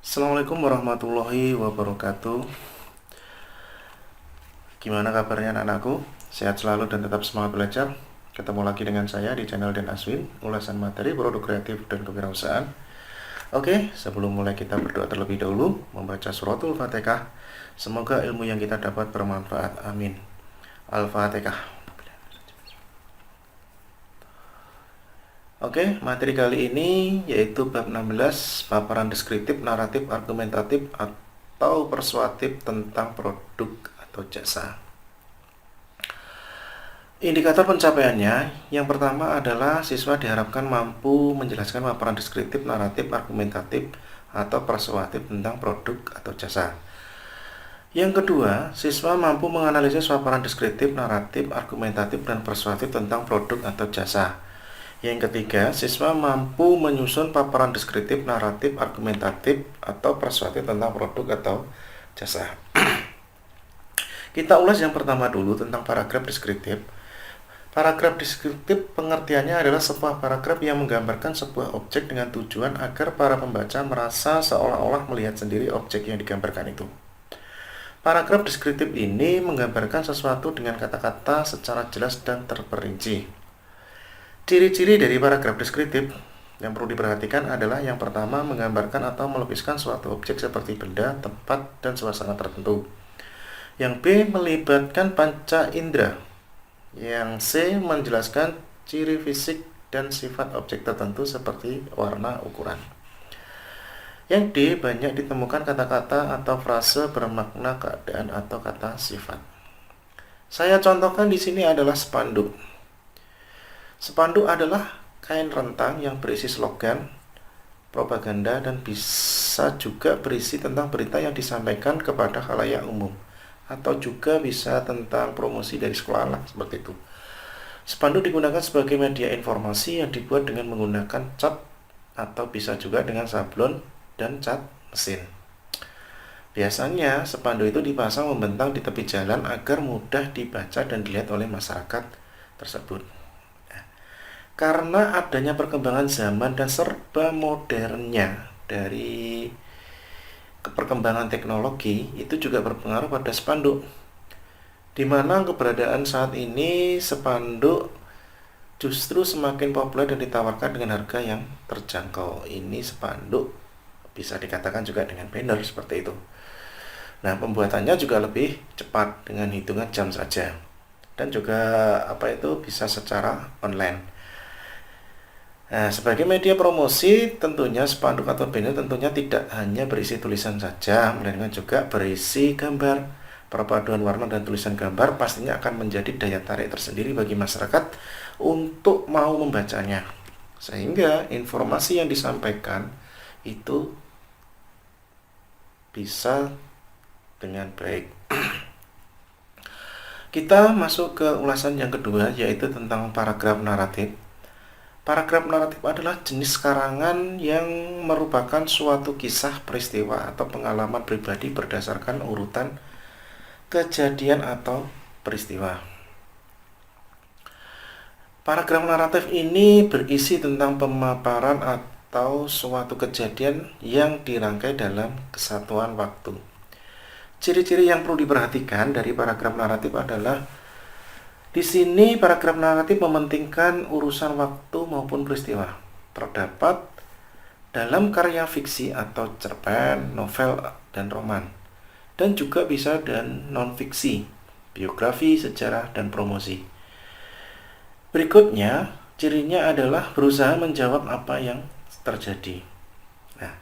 Assalamualaikum warahmatullahi wabarakatuh. Gimana kabarnya anak-anakku? Sehat selalu dan tetap semangat belajar. Ketemu lagi dengan saya di channel Dan Aswin, ulasan materi produk kreatif dan kewirausahaan. Oke, sebelum mulai kita berdoa terlebih dahulu, membaca suratul Fatihah. Semoga ilmu yang kita dapat bermanfaat. Amin. Al-Fatihah. Oke, materi kali ini yaitu bab 16, paparan deskriptif, naratif, argumentatif, atau persuasif tentang produk atau jasa. Indikator pencapaiannya, yang pertama adalah siswa diharapkan mampu menjelaskan paparan deskriptif, naratif, argumentatif, atau persuasif tentang produk atau jasa. Yang kedua, siswa mampu menganalisis paparan deskriptif, naratif, argumentatif, dan persuasif tentang produk atau jasa. Yang ketiga, siswa mampu menyusun paparan deskriptif, naratif, argumentatif, atau persuasif tentang produk atau jasa. Kita ulas yang pertama dulu tentang paragraf deskriptif. Paragraf deskriptif pengertiannya adalah sebuah paragraf yang menggambarkan sebuah objek dengan tujuan agar para pembaca merasa seolah-olah melihat sendiri objek yang digambarkan itu. Paragraf deskriptif ini menggambarkan sesuatu dengan kata-kata secara jelas dan terperinci. Ciri-ciri dari paragraf deskriptif yang perlu diperhatikan adalah yang pertama, menggambarkan atau melukiskan suatu objek seperti benda, tempat, dan suasana tertentu. Yang B, melibatkan panca indera. Yang C, menjelaskan ciri fisik dan sifat objek tertentu seperti warna, ukuran. Yang D, banyak ditemukan kata-kata atau frase bermakna keadaan atau kata sifat. Saya contohkan di sini adalah spanduk. Spanduk adalah kain rentang yang berisi slogan, propaganda, dan bisa juga berisi tentang berita yang disampaikan kepada khalayak umum, atau juga bisa tentang promosi dari sekolah lah, seperti itu. Spanduk digunakan sebagai media informasi yang dibuat dengan menggunakan cat atau bisa juga dengan sablon dan cat mesin. Biasanya spanduk itu dipasang membentang di tepi jalan agar mudah dibaca dan dilihat oleh masyarakat tersebut. Karena adanya perkembangan zaman dan serba modernnya dari perkembangan teknologi, itu juga berpengaruh pada spanduk, di mana keberadaan saat ini spanduk justru semakin populer dan ditawarkan dengan harga yang terjangkau. Ini spanduk bisa dikatakan juga dengan banner seperti itu. Nah, pembuatannya juga lebih cepat dengan hitungan jam saja, dan juga bisa secara online. Nah, sebagai media promosi, tentunya spanduk atau banner tentunya tidak hanya berisi tulisan saja, melainkan juga berisi gambar. Perpaduan warna dan tulisan gambar pastinya akan menjadi daya tarik tersendiri bagi masyarakat untuk mau membacanya. Sehingga informasi yang disampaikan itu bisa dengan baik. Kita masuk ke ulasan yang kedua, yaitu tentang paragraf naratif. Paragraf naratif adalah jenis karangan yang merupakan suatu kisah, peristiwa, atau pengalaman pribadi berdasarkan urutan kejadian atau peristiwa. Paragraf naratif ini berisi tentang pemaparan atau suatu kejadian yang dirangkai dalam kesatuan waktu. Ciri-ciri yang perlu diperhatikan dari paragraf naratif adalah di sini paragraf naratif mementingkan urusan waktu maupun peristiwa. Terdapat dalam karya fiksi atau cerpen, novel, dan roman. Dan juga bisa dan non-fiksi, biografi, sejarah, dan promosi. Berikutnya, cirinya adalah berusaha menjawab apa yang terjadi. Nah,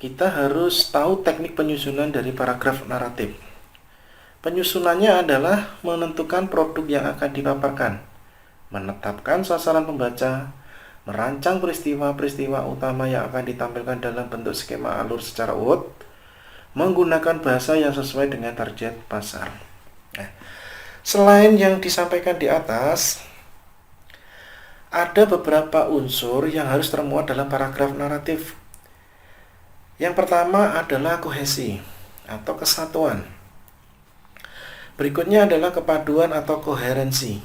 kita harus tahu teknik penyusunan dari paragraf naratif. Penyusunannya adalah menentukan produk yang akan dipaparkan, menetapkan sasaran pembaca, merancang peristiwa-peristiwa utama yang akan ditampilkan dalam bentuk skema alur secara urut, menggunakan bahasa yang sesuai dengan target pasar. Nah, selain yang disampaikan di atas, ada beberapa unsur yang harus termuat dalam paragraf naratif. Yang pertama adalah kohesi atau kesatuan. Berikutnya adalah kepaduan atau koherensi.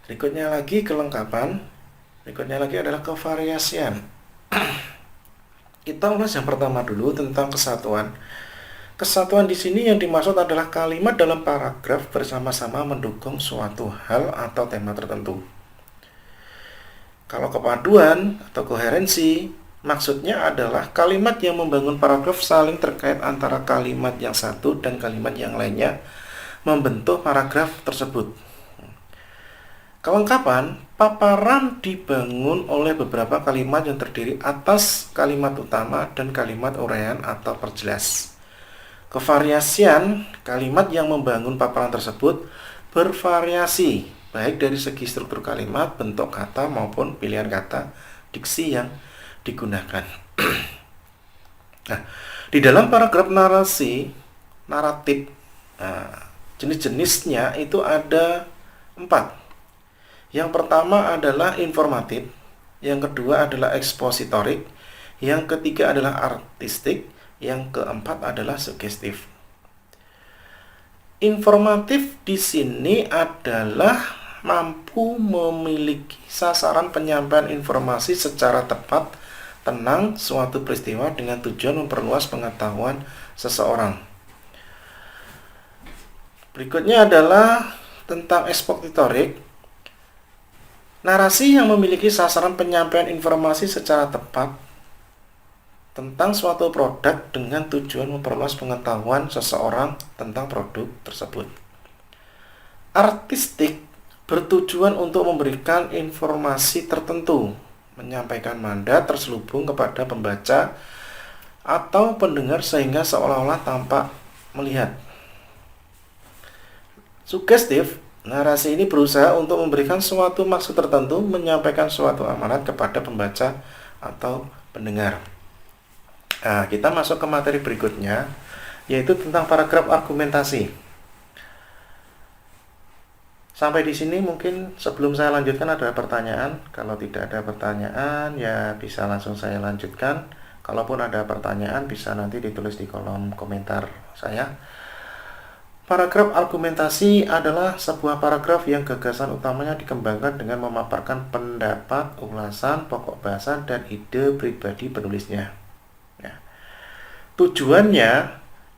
Berikutnya lagi kelengkapan. Berikutnya lagi adalah kevariasian. Kita ulas yang pertama dulu tentang kesatuan. Kesatuan di sini yang dimaksud adalah kalimat dalam paragraf bersama-sama mendukung suatu hal atau tema tertentu. Kalau kepaduan atau koherensi, maksudnya adalah kalimat yang membangun paragraf saling terkait antara kalimat yang satu dan kalimat yang lainnya membentuk paragraf tersebut. Kelengkapan, paparan dibangun oleh beberapa kalimat yang terdiri atas kalimat utama dan kalimat uraian atau perjelas. Kevariasian, kalimat yang membangun paparan tersebut bervariasi, baik dari segi struktur kalimat, bentuk kata maupun pilihan kata, diksi yang digunakan. Nah, di dalam paragraf naratif, jenis-jenisnya itu ada 4. Yang pertama adalah informatif, yang kedua adalah ekspositorik, yang ketiga adalah artistik, yang keempat adalah sugestif. Informatif di sini adalah mampu memiliki sasaran penyampaian informasi secara tepat, tenang suatu peristiwa dengan tujuan memperluas pengetahuan seseorang. Berikutnya adalah tentang ekspositorik. Narasi yang memiliki sasaran penyampaian informasi secara tepat tentang suatu produk dengan tujuan memperluas pengetahuan seseorang tentang produk tersebut. Artistik bertujuan untuk memberikan informasi tertentu, menyampaikan mandat terselubung kepada pembaca atau pendengar sehingga seolah-olah tampak melihat. Sugestif, narasi ini berusaha untuk memberikan suatu maksud tertentu, menyampaikan suatu amanat kepada pembaca atau pendengar. Nah, kita masuk ke materi berikutnya, yaitu tentang paragraf argumentasi. Sampai di sini mungkin sebelum saya lanjutkan ada pertanyaan. Kalau tidak ada pertanyaan, ya bisa langsung saya lanjutkan. Kalaupun ada pertanyaan, bisa nanti ditulis di kolom komentar saya. Paragraf argumentasi adalah sebuah paragraf yang gagasan utamanya dikembangkan dengan memaparkan pendapat, ulasan, pokok bahasan, dan ide pribadi penulisnya. Nah, tujuannya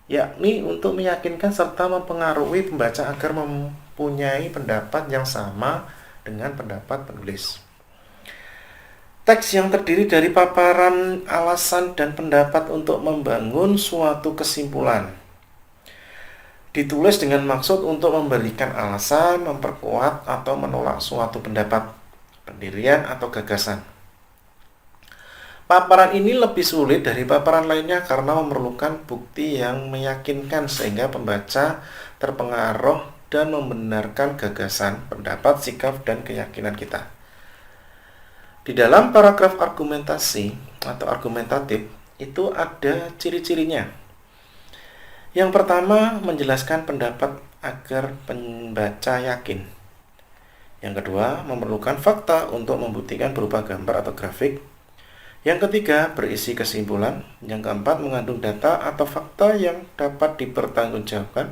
yakni untuk meyakinkan serta mempengaruhi pembaca agar mempunyai pendapat yang sama dengan pendapat penulis. Teks yang terdiri dari paparan alasan dan pendapat untuk membangun suatu kesimpulan ditulis dengan maksud untuk memberikan alasan, memperkuat, atau menolak suatu pendapat, pendirian, atau gagasan. Paparan ini lebih sulit dari paparan lainnya karena memerlukan bukti yang meyakinkan sehingga pembaca terpengaruh dan membenarkan gagasan, pendapat, sikap, dan keyakinan kita. Di dalam paragraf argumentasi atau argumentatif itu ada ciri-cirinya. Yang pertama, menjelaskan pendapat agar pembaca yakin. Yang kedua, memerlukan fakta untuk membuktikan berupa gambar atau grafik. Yang ketiga, berisi kesimpulan. Yang keempat, mengandung data atau fakta yang dapat dipertanggungjawabkan.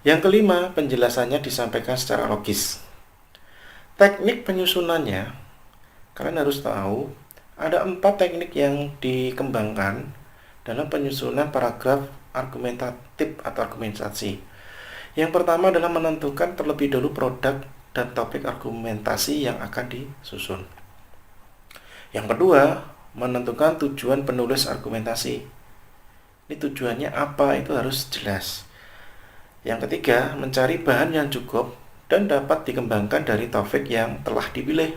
Yang kelima, penjelasannya disampaikan secara logis. Teknik penyusunannya, kalian harus tahu, ada 4 teknik yang dikembangkan dalam penyusunan paragraf argumentatif atau argumentasi. Yang pertama adalah menentukan terlebih dahulu produk dan topik argumentasi yang akan disusun. Yang kedua, menentukan tujuan penulis argumentasi. Ini tujuannya apa, itu harus jelas. Yang ketiga, mencari bahan yang cukup dan dapat dikembangkan dari topik yang telah dipilih.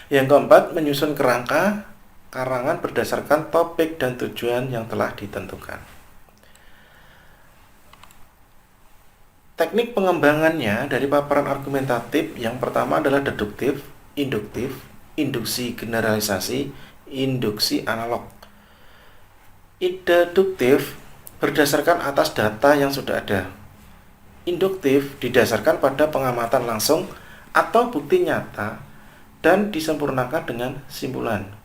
Yang keempat, menyusun kerangka karangan berdasarkan topik dan tujuan yang telah ditentukan. Teknik pengembangannya dari paparan argumentatif yang pertama adalah deduktif, induktif, induksi generalisasi, induksi analog. Deduktif berdasarkan atas data yang sudah ada. Induktif didasarkan pada pengamatan langsung atau bukti nyata dan disempurnakan dengan simpulan.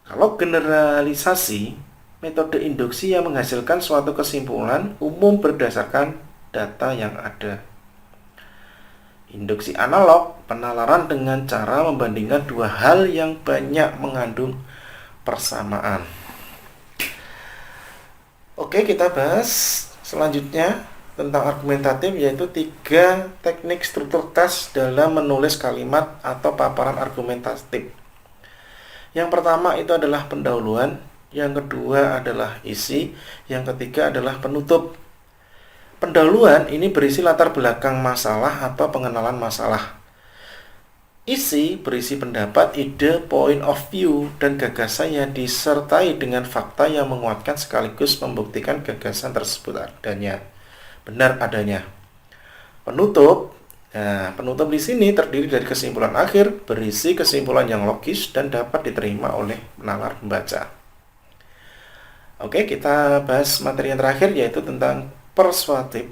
Kalau generalisasi, metode induksi yang menghasilkan suatu kesimpulan umum berdasarkan data yang ada. Induksi analog, penalaran dengan cara membandingkan dua hal yang banyak mengandung persamaan. Oke, kita bahas selanjutnya tentang argumentatif, yaitu 3 teknik struktur tes dalam menulis kalimat atau paparan argumentatif. Yang pertama itu adalah pendahuluan, yang kedua adalah isi, yang ketiga adalah penutup. Pendahuluan ini berisi latar belakang masalah atau pengenalan masalah. Isi berisi pendapat, ide, point of view, dan gagasan yang disertai dengan fakta yang menguatkan sekaligus membuktikan gagasan tersebut benar adanya. Penutup, penutup di sini terdiri dari kesimpulan akhir, berisi kesimpulan yang logis dan dapat diterima oleh penalar pembaca. Oke, kita bahas materi yang terakhir, yaitu tentang persuasif.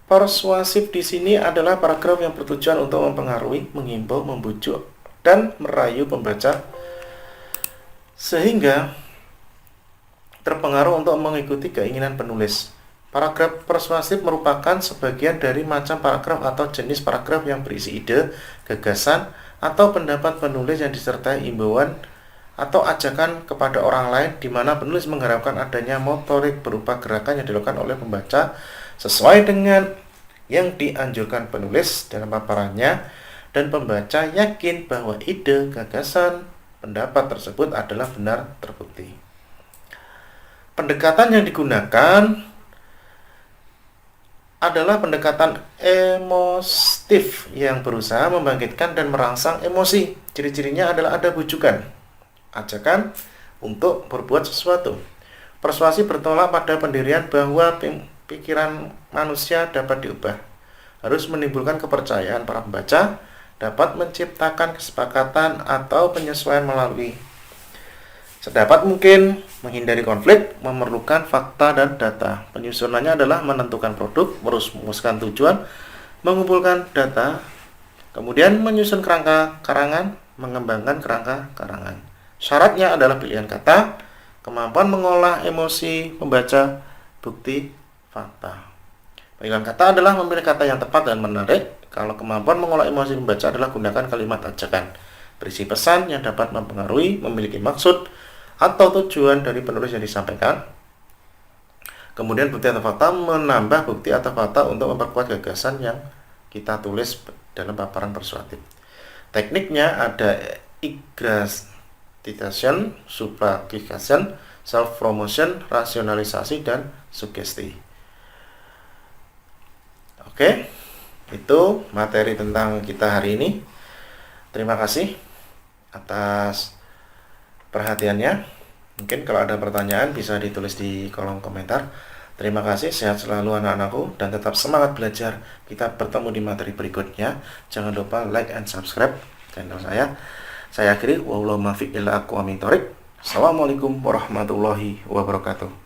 Persuasif di sini adalah paragraf yang bertujuan untuk mempengaruhi, menghimbau, membujuk, dan merayu pembaca sehingga terpengaruh untuk mengikuti keinginan penulis. Paragraf persuasif merupakan sebagian dari macam paragraf atau jenis paragraf yang berisi ide, gagasan, atau pendapat penulis yang disertai imbauan atau ajakan kepada orang lain, di mana penulis mengharapkan adanya motorik berupa gerakan yang dilakukan oleh pembaca sesuai dengan yang dianjurkan penulis dalam paparannya, dan pembaca yakin bahwa ide, gagasan, pendapat tersebut adalah benar terbukti. Pendekatan yang digunakan adalah pendekatan emotif yang berusaha membangkitkan dan merangsang emosi. Ciri-cirinya adalah ada bujukan, ajakan untuk berbuat sesuatu. Persuasi bertolak pada pendirian bahwa pikiran manusia dapat diubah, harus menimbulkan kepercayaan para pembaca, dapat menciptakan kesepakatan atau penyesuaian melalui sedapat mungkin, menghindari konflik, memerlukan fakta dan data. Penyusunannya adalah menentukan produk, merumuskan tujuan, mengumpulkan data, kemudian menyusun kerangka karangan, mengembangkan kerangka karangan. Syaratnya adalah pilihan kata, kemampuan mengolah emosi pembaca, bukti, fakta. Pilihan kata adalah memilih kata yang tepat dan menarik. Kalau kemampuan mengolah emosi pembaca adalah gunakan kalimat ajakan, berisi pesan yang dapat mempengaruhi, memiliki maksud atau tujuan dari penulis yang disampaikan. Kemudian bukti atau fakta, menambah bukti atau fakta untuk memperkuat gagasan yang kita tulis dalam paparan persuasif. Tekniknya ada exaggeration, subjugation, self-promotion, rasionalisasi, dan sugesti. Oke, itu materi tentang kita hari ini. Terima kasih atas perhatiannya. Mungkin kalau ada pertanyaan bisa ditulis di kolom komentar. Terima kasih, sehat selalu anak-anakku, dan tetap semangat belajar. Kita bertemu di materi berikutnya. Jangan lupa like and subscribe channel saya. Saya akhiri, wallahu muwaffiq ila aqwamit thoriq. Assalamualaikum warahmatullahi wabarakatuh.